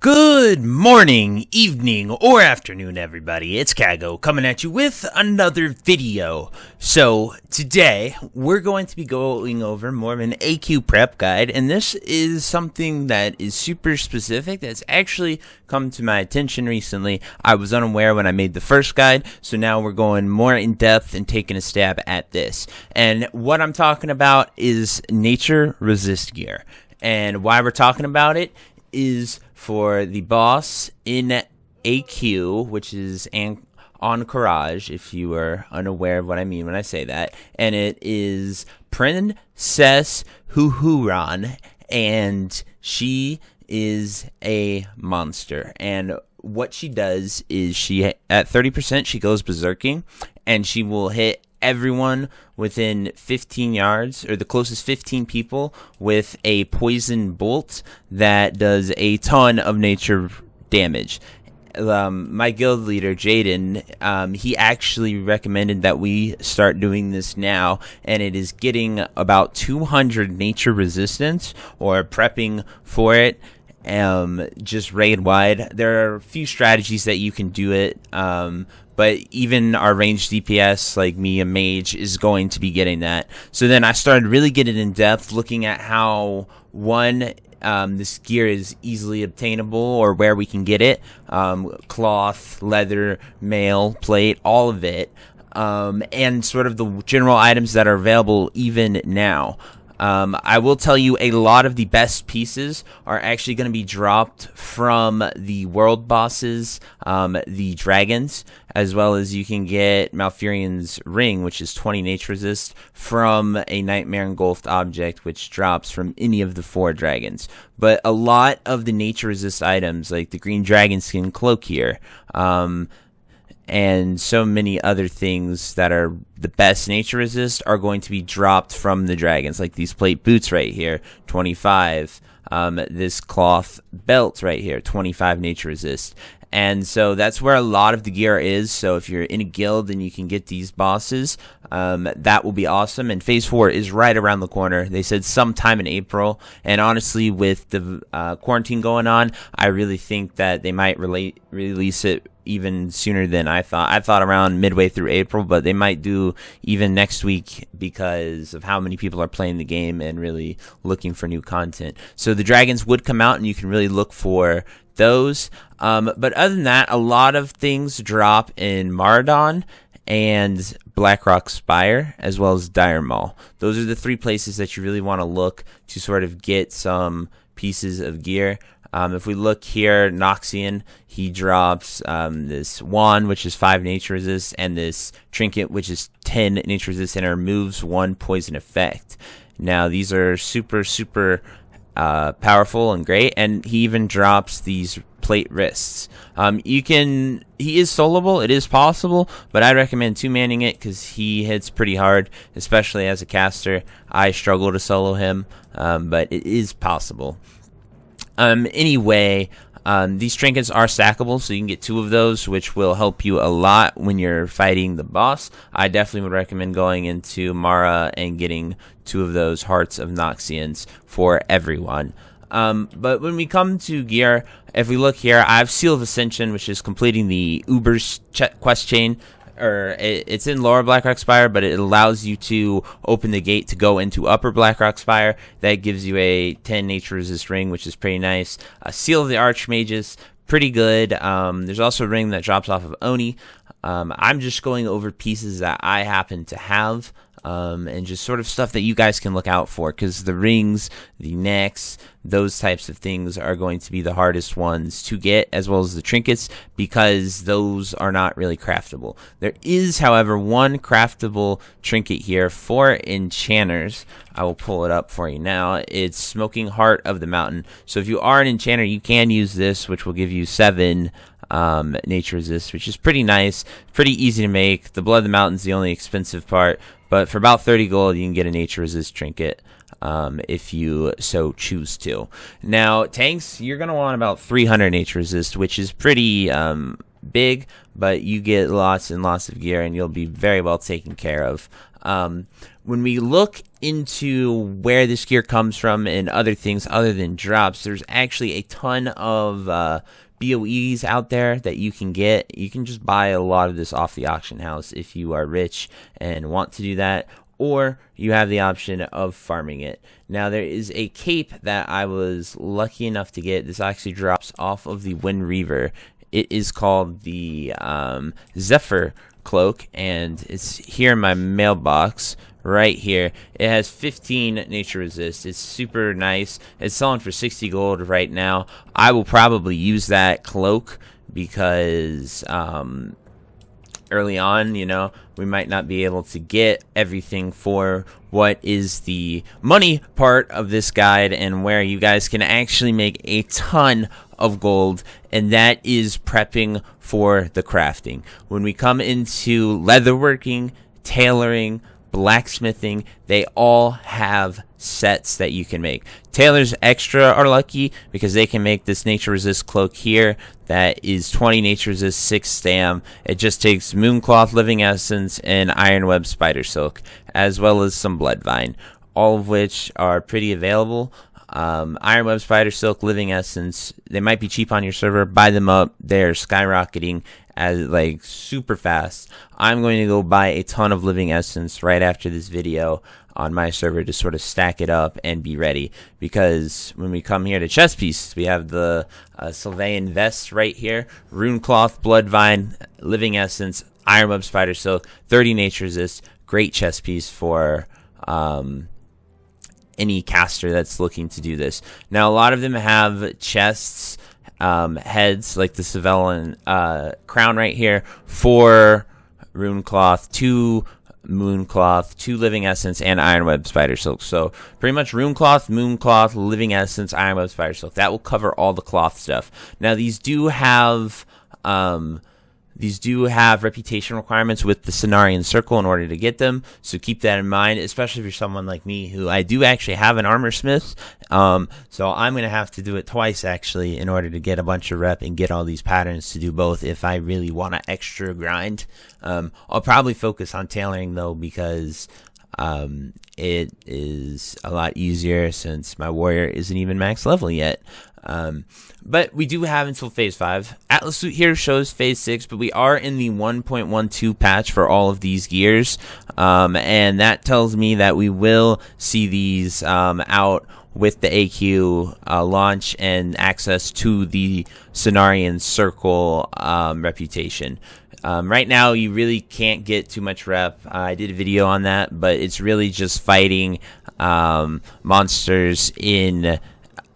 Good morning, evening, or afternoon, everybody. It's Kaghoe coming at you with another video. So, today, we're going to be going over more of an AQ prep guide, and this is something that is super specific that's actually come to my attention recently. I was unaware when I made the first guide, so now we're going more in depth and taking a stab at this. And what I'm talking about is nature resist gear. And why we're talking about it is for the boss in AQ, which is Encourage, if you are unaware of what I mean when I say that. And it is Princess Huhuran, and she is a monster. And what she does is she, at 30%, she goes berserking, and she will hit everyone within 15 yards, or the closest 15 people, with a poison bolt that does a ton of nature damage. My guild leader, Jaden, he actually recommended that we start doing this now, and it is getting about 200 nature resistance, or prepping for it, just raid wide. There are a few strategies that you can do it, but even our ranged DPS, like me, a mage, is going to be getting that. So then I started really getting in depth, looking at how, one, this gear is easily obtainable, or where we can get it. Cloth, leather, mail, plate, all of it. And sort of the general items that are available even now. I will tell you, a lot of the best pieces are actually going to be dropped from the world bosses, the dragons, as well as you can get Malfurion's ring, which is 20 nature resist, from a nightmare engulfed object, which drops from any of the 4 dragons. But a lot of the nature resist items, like the green dragon skin cloak here, and so many other things that are the best nature resist, are going to be dropped from the dragons, like these plate boots right here, 25. This cloth belt right here, 25 nature resist. And so that's where a lot of the gear is. So if you're in a guild and you can get these bosses, that will be awesome. And Phase 4 is right around the corner. They said sometime in April. And honestly, with the quarantine going on, I really think that they might release it even sooner than I thought. I thought around midway through April, but they might do even next week because of how many people are playing the game and really looking for new content. So the dragons would come out, and you can really look for those. But other than that, a lot of things drop in Maradon and Blackrock Spire, as well as Dire Maul. Those are the 3 places that you really want to look to sort of get some pieces of gear. If we look here, Noxian, he drops this wand, which is 5 nature resist, and this trinket, which is 10 nature resist, and removes 1 poison effect. Now, these are super, super powerful and great, and he even drops these plate wrists. He is soloable, it is possible, but I recommend 2-manning it because he hits pretty hard, especially as a caster. I struggle to solo him, but it is possible. Anyway, these trinkets are stackable, so you can get 2 of those, which will help you a lot when you're fighting the boss. I definitely would recommend going into Mara and getting 2 of those Hearts of Noxians for everyone. But when we come to gear, if we look here, I have Seal of Ascension, which is completing the Uber's quest chain. It's in Lower Blackrock Spire, but it allows you to open the gate to go into Upper Blackrock Spire. That gives you a 10 nature resist ring, which is pretty nice. Seal of the Archmages, pretty good. There's also a ring that drops off of Oni. I'm just going over pieces that I happen to have, and just sort of stuff that you guys can look out for, because the rings, the necks, those types of things are going to be the hardest ones to get, as well as the trinkets, because those are not really craftable. There is, however, one craftable trinket here for enchanters. I will pull it up for you now. It's Smoking Heart of the Mountain. So if you are an enchanter, you can use this, which will give you 7 nature resist, which is pretty nice, pretty easy to make. The Blood of the Mountain is the only expensive part, but for about 30 gold, you can get a nature resist trinket. If you so choose to. Now, tanks, you're going to want about 300 nature resist, which is pretty big, but you get lots and lots of gear, and you'll be very well taken care of. When we look into where this gear comes from and other things other than drops, there's actually a ton of BOEs out there that you can get. You can just buy a lot of this off the auction house if you are rich and want to do that, or you have the option of farming it. Now, there is a cape that I was lucky enough to get. This actually drops off of the Wind Reaver. It is called the Zephyr Cloak, and it's here in my mailbox right here. It has 15 nature resist. It's super nice. It's selling for 60 gold right now. I will probably use that cloak because early on, you know, we might not be able to get everything for what is the money part of this guide, and where you guys can actually make a ton of gold, and that is prepping for the crafting. When we come into leatherworking, tailoring, blacksmithing, they all have sets that you can make. Tailors extra are lucky because they can make this nature resist cloak here that is 20 nature resist, 6 stam. It just takes mooncloth, living essence, and ironweb spider silk, as well as some bloodvine, all of which are pretty available. Ironweb spider silk, living essence, they might be cheap on your server. Buy them up. They're skyrocketing as like super fast. I'm going to go buy a ton of living essence right after this video on my server to sort of stack it up and be ready, because when we come here to chest piece, we have the Sylvain vest right here, rune cloth, bloodvine, living essence, ironweb spider silk, 30 nature resist. Great chest piece for any caster that's looking to do this. Now, a lot of them have chests, heads like the Sylvain crown right here, 4 rune cloth, 2 mooncloth, 2 living essence, and ironweb spider silk. So pretty much rune cloth, mooncloth, living essence, ironweb spider silk. That will cover all the cloth stuff. Now, these do have reputation requirements with the Cenarian Circle in order to get them, so keep that in mind, especially if you're someone like me, who I do actually have an armor smith, so I'm going to have to do it twice actually in order to get a bunch of rep and get all these patterns to do both if I really want to extra grind. I'll probably focus on tailoring though, because it is a lot easier since my warrior isn't even max level yet. But we do have until phase 5. Atlas Suit here shows phase 6, but we are in the 1.12 patch for all of these gears, and that tells me that we will see these out with the AQ launch and access to the Cenarian Circle reputation. Right now, you really can't get too much rep. I did a video on that, but it's really just fighting monsters in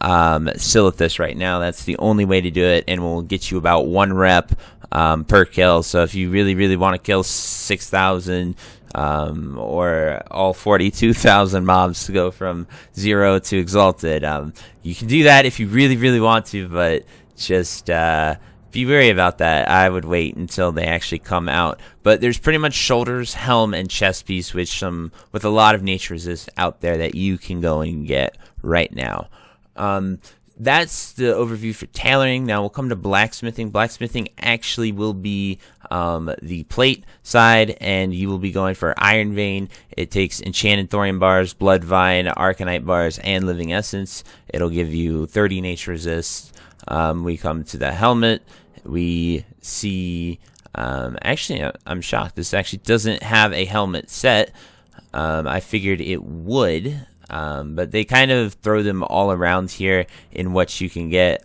Silithus right now. That's the only way to do it, and will get you about 1 rep per kill. So if you really want to kill 6,000 or all 42,000 mobs to go from 0 to exalted, you can do that if you really want to, but just be wary about that. I would wait until they actually come out. But there's pretty much shoulders, helm, and chest piece with a lot of nature resist out there that you can go and get right now. That's the overview for tailoring. Now we'll come to blacksmithing. Blacksmithing actually will be the plate side, and you will be going for iron vein. It takes enchanted thorium bars, bloodvine, arcanite bars, and living essence. It'll give you 30 nature resist. We come to the helmet. We see actually I'm shocked this actually doesn't have a helmet set. I figured it would. But they kind of throw them all around here in what you can get.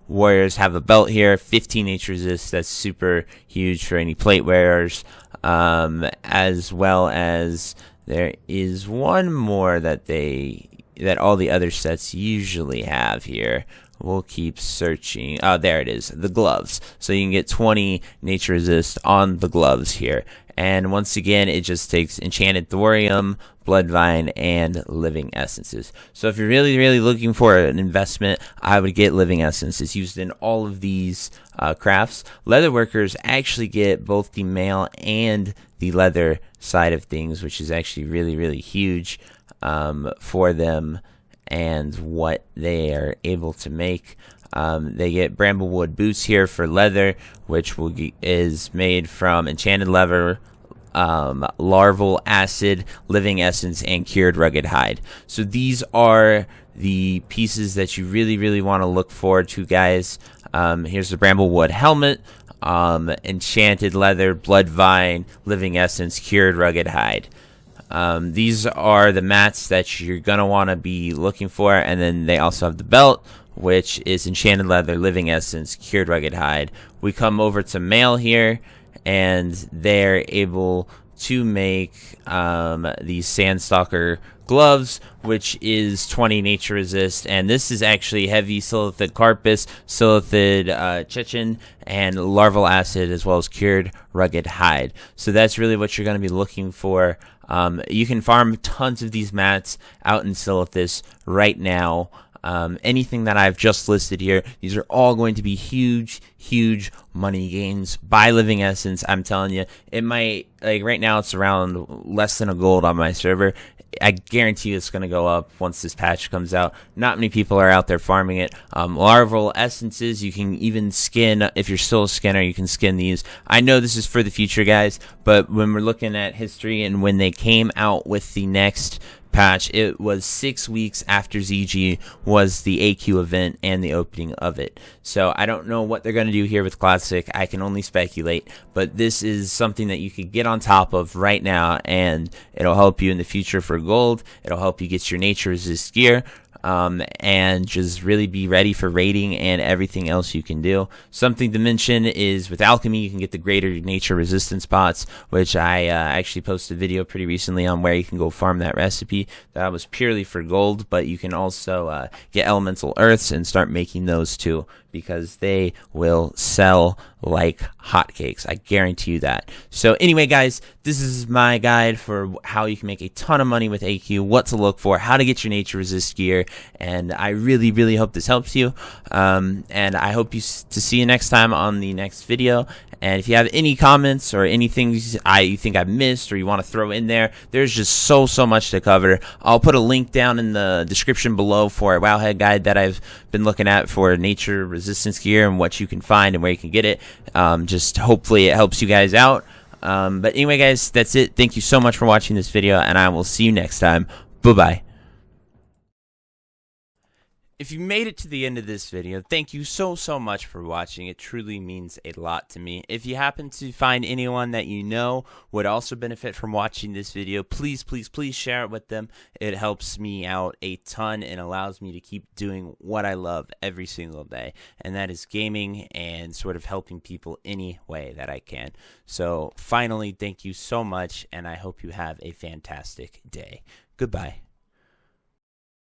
Warriors have a belt here, 15 nature resist. That's super huge for any plate wearers. As well as there is one more that all the other sets usually have here. We'll keep searching. Oh, there it is. The gloves. So you can get 20 nature resist on the gloves here. And once again, it just takes enchanted thorium, bloodvine, and living essences. So if you're really looking for an investment, I would get living essence. It's used in all of these crafts. Leatherworkers actually get both the mail and the leather side of things, which is actually really huge for them and what they are able to make. They get bramblewood boots here for leather, which is made from enchanted leather, larval acid, living essence, and cured rugged hide. So these are the pieces that you really want to look forward to, guys. Here's the bramblewood helmet, enchanted leather, blood vine, living essence, cured rugged hide. These are the mats that you're gonna want to be looking for, and then they also have the belt, which is enchanted leather, living essence, cured rugged hide. We come over to mail here, and they're able to make these Sandstalker gloves, which is 20 nature resist, and this is actually heavy silithid carpus, silithid chichen, and larval acid, as well as cured rugged hide. So that's really what you're going to be looking for. You can farm tons of these mats out in Silithus right now. Anything that I've just listed here, these are all going to be huge money gains. Buy living essence. I'm telling you, it might, like right now it's around less than a gold on my server. I guarantee you it's going to go up once this patch comes out. Not many people are out there farming it. Larval essences, you can even skin. If you're still a skinner, you can skin these. I know this is for the future, guys, but when we're looking at history and when they came out with the next patch, it was 6 weeks after ZG was the AQ event and the opening of it. So I don't know what they're going to do here with Classic. I can only speculate, but this is something that you could get on top of right now, and it'll help you in the future for gold. It'll help you get your nature resist gear. And just really be ready for raiding and everything else you can do. Something to mention is with alchemy, you can get the greater nature resistance pots, which I actually posted a video pretty recently on where you can go farm that recipe. That was purely for gold, but you can also get elemental earths and start making those too, because they will sell like hotcakes. I guarantee you that. So anyway, guys, this is my guide for how you can make a ton of money with AQ, what to look for, how to get your nature resist gear, and I really hope this helps you. And I hope to see you next time on the next video. And if you have any comments or anything you think I've missed or you want to throw in there, there's just so much to cover. I'll put a link down in the description below for a Wowhead guide that I've been looking at for nature resistance gear and what you can find and where you can get it. Just hopefully it helps you guys out. But anyway, guys, that's it. Thank you so much for watching this video, and I will see you next time. Bye-bye. If you made it to the end of this video, thank you so much for watching. It truly means a lot to me. If you happen to find anyone that you know would also benefit from watching this video, please share it with them. It helps me out a ton and allows me to keep doing what I love every single day, and that is gaming and sort of helping people any way that I can. So finally, thank you so much, and I hope you have a fantastic day. Goodbye.